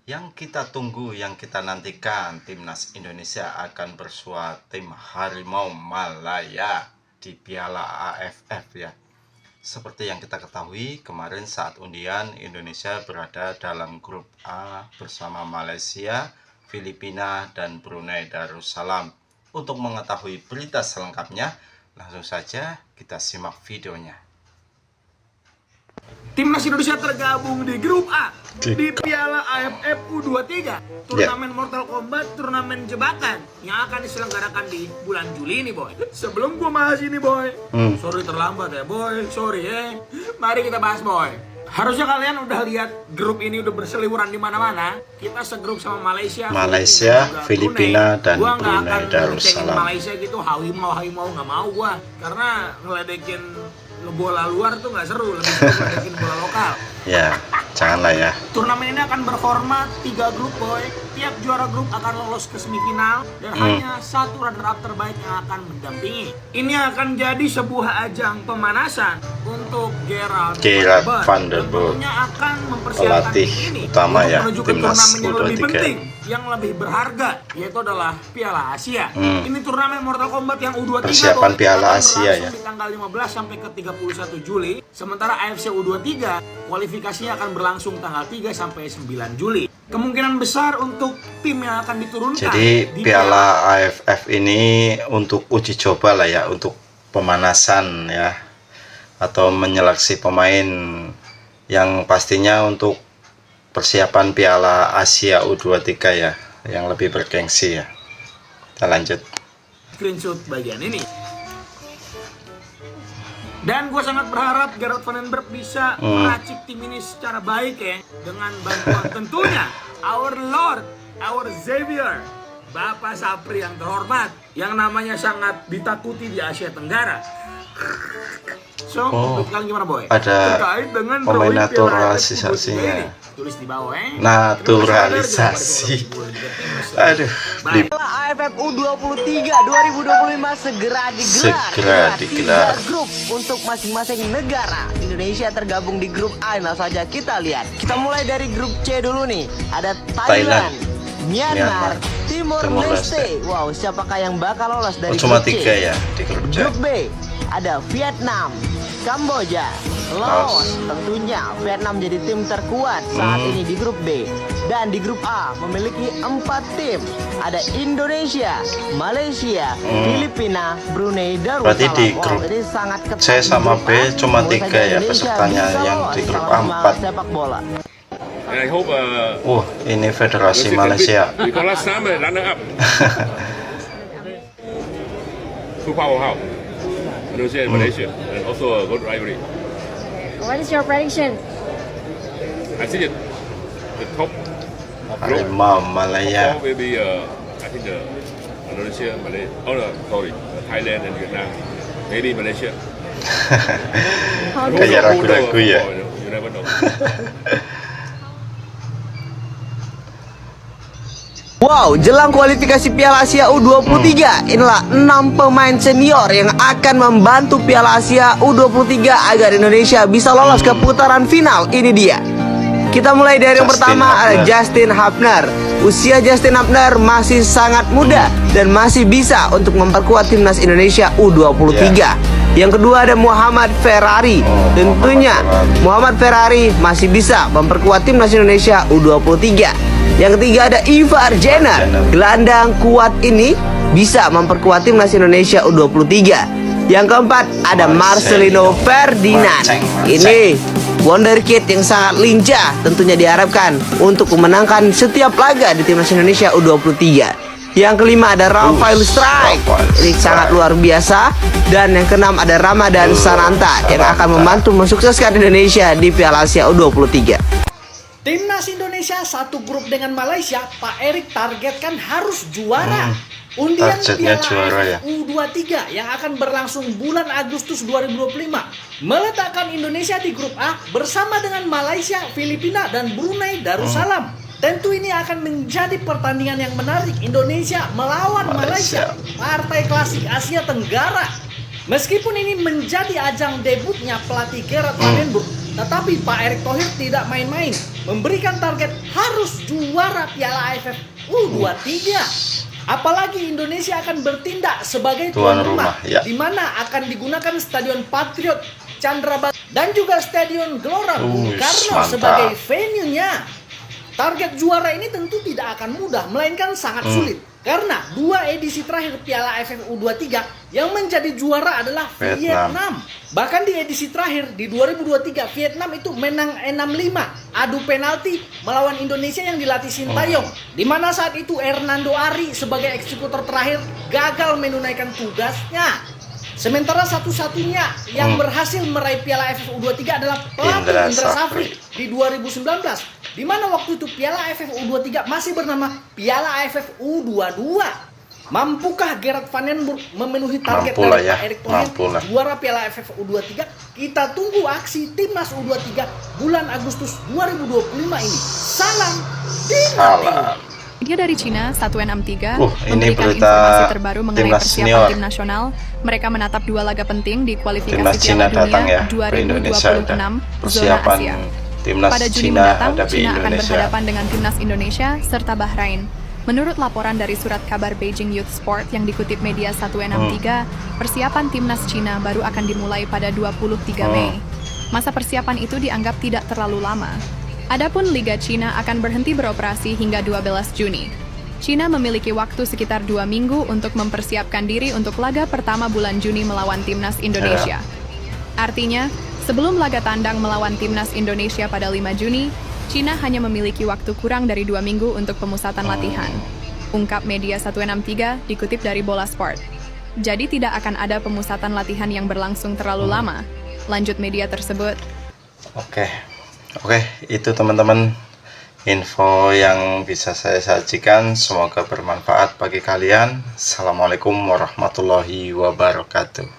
Yang kita tunggu, yang kita nantikan, timnas Indonesia akan bersua tim Harimau Malaya di Piala AFF ya. Seperti yang kita ketahui, kemarin saat undian Indonesia berada dalam grup A bersama Malaysia, Filipina, dan Brunei Darussalam. Untuk mengetahui berita selengkapnya, langsung saja kita simak videonya. Timnas Indonesia tergabung di grup A di Piala AFF U23, turnamen Mortal Kombat, turnamen jebakan yang akan diselenggarakan di bulan Juli ini, boy. Sebelum gua bahas ini, boy, sorry terlambat ya, boy, sorry ya. Mari kita bahas, boy. Harusnya kalian udah lihat grup ini udah berseliweran di mana-mana. Kita segrup sama Malaysia, Filipina, dan gua nggak Brunei akan Darussalam. Malaysia gitu, harimau nggak mau gua, karena ngeledekin bola luar tuh nggak seru, lebih seru ngeledekin bola lokal. Ya, janganlah ya. Turnamen ini akan berformat 3 grup, boy. Tiap juara grup akan lolos ke semifinal dan hanya satu runner-up terbaik yang akan mendampingi. Ini akan jadi sebuah ajang pemanasan untuk Gerard Vanderbilt. Tentunya akan mempersiapkan pelatih ini utama untuk ya, menuju ke timnas turnamen yang lebih U23. penting, yang lebih berharga, yaitu adalah Piala Asia. Ini turnamen Mortal Kombat yang U23, Persiapan boy, Piala akan Asia berlangsung ya. di tanggal 15 sampai ke 31 Juli. Sementara AFC U23 kualifikasinya akan berlangsung tanggal 3 sampai 9 Juli. Kemungkinan besar untuk tim yang akan diturunkan. Jadi di Piala AFF ini untuk uji coba lah ya, untuk pemanasan ya, atau menyeleksi pemain yang pastinya untuk persiapan Piala Asia U23 ya, yang lebih bergengsi ya. Kita lanjut. Screenshot bagian ini. Dan gue sangat berharap Gerard Vandenberg bisa meracik tim ini secara baik ya, dengan bantuan tentunya our Lord, our Xavier, Bapak Sapri yang terhormat, yang namanya sangat ditakuti di Asia Tenggara. So, untuk kalian gimana, boy? Ada Terkait dengan pemain drawing naturalisasinya. Piala AFF tulis di bawah ya. Naturalisasi. Aduh. Di Piala AFF U23 2025 segera digelar. digelar. 3 grup untuk masing-masing negara. Indonesia tergabung di grup A. Nah saja kita lihat. Kita mulai dari grup C dulu nih. Ada Thailand, Myanmar, Timor Leste. Wow, siapakah yang bakal lolos dari cuma grup C? 3 ya di grup C. Grup B ada Vietnam, Kamboja, Laos. Tentunya Vietnam jadi tim terkuat saat ini di grup B. Dan di grup A memiliki 4 tim. Ada Indonesia, Malaysia, Filipina, Brunei Darussalam. Berarti di grup ini sangat ketat. C sama B cuma 3 ya Indonesia pesertanya, bisa yang lolos di grup dalam A 4. sepak bola. And I hope Ini Federasi Malaysia. because last time runner up. Two powerhouse. Indonesia and Malaysia, and also a good rivalry. What is your prediction? I think the top Harimau Malaya. four will be I think the Indonesia, Malaysia. Oh no, sorry, Thailand and Vietnam. Maybe Malaysia. Kayak ragu-ragu ya. You never know. Wow, jelang kualifikasi Piala Asia U23, inilah 6 pemain senior yang akan membantu Piala Asia U23 agar Indonesia bisa lolos ke putaran final. Ini dia. Kita mulai dari yang pertama, ada Justin Hubner. Usia Justin Hubner masih sangat muda dan masih bisa untuk memperkuat timnas Indonesia U23. Yang kedua ada Muhammad Ferrari. Tentunya Muhammad Ferrari masih bisa memperkuat timnas Indonesia U23. Yang ketiga ada Ivar Jenner. Gelandang kuat ini bisa memperkuat timnas Indonesia U23. Yang keempat ada Marcelino Ferdinand. Ini wonderkid yang sangat lincah, tentunya diharapkan untuk memenangkan setiap laga di timnas Indonesia U23. Yang kelima ada Rafael Strike. Ini sangat luar biasa. Dan yang keenam ada Ramadan Sananta yang akan membantu mensukseskan Indonesia di Piala Asia U23. Timnas Indonesia satu grup dengan Malaysia, Pak Erik targetkan harus juara. Undian Targetnya Piala juara ya. U23 yang akan berlangsung bulan Agustus 2025 meletakkan Indonesia di grup A bersama dengan Malaysia, Filipina, dan Brunei Darussalam. Tentu ini akan menjadi pertandingan yang menarik. Indonesia melawan Malaysia, partai klasik Asia Tenggara. Meskipun ini menjadi ajang debutnya pelatih Gerard Vandenberg, tetapi Pak Erick Thohir tidak main-main. memberikan target harus juara Piala AFF U23. Apalagi Indonesia akan bertindak sebagai tuan rumah, ya. di mana akan digunakan Stadion Patriot Candrabaga dan juga Stadion Gelora Bung Karno sebagai venue-nya. Target juara ini tentu tidak akan mudah, melainkan sangat sulit. Karena 2 edisi terakhir Piala AFF U23 yang menjadi juara adalah Vietnam. Bahkan di edisi terakhir di 2023 Vietnam itu menang 6-5 adu penalti melawan Indonesia yang dilatih Sintayong, di mana saat itu Hernando Ari sebagai eksekutor terakhir gagal menunaikan tugasnya. Sementara satu-satunya yang berhasil meraih Piala AFF U23 adalah pelatih Indra Safri di 2019, di mana waktu itu Piala AFF U23 masih bernama Piala AFF U22. Mampukah Gerard Van den Burg memenuhi target dari Pak Erick Thohir juara Piala AFF U23? Kita tunggu aksi timnas U23 bulan Agustus 2025 ini. Salam Dinasti. Media dari Cina, 1N63, ini memberikan berita informasi terbaru mengenai timnas persiapan senior. tim nasional. Mereka menatap 2 laga penting di kualifikasi Timnas Cina Piala datang Dunia ya ke Indonesia. 2026 zona Persiapan Asia. timnas Pada Juni Cina mendatang, ada di Cina akan Indonesia. berhadapan dengan timnas Indonesia serta Bahrain. Menurut laporan dari surat kabar Beijing Youth Sport yang dikutip media 1N63, persiapan timnas Cina baru akan dimulai pada 23 Mei. Masa persiapan itu dianggap tidak terlalu lama. Adapun Liga Cina akan berhenti beroperasi hingga 12 Juni. Cina memiliki waktu sekitar 2 minggu untuk mempersiapkan diri untuk laga pertama bulan Juni melawan timnas Indonesia. Artinya, sebelum laga tandang melawan timnas Indonesia pada 5 Juni, Cina hanya memiliki waktu kurang dari 2 minggu untuk pemusatan latihan. Ungkap media 1N63 dikutip dari Bola Sport. Jadi tidak akan ada pemusatan latihan yang berlangsung terlalu lama. Lanjut media tersebut. Oke, itu teman-teman info yang bisa saya sajikan. Semoga bermanfaat bagi kalian. Assalamualaikum warahmatullahi wabarakatuh.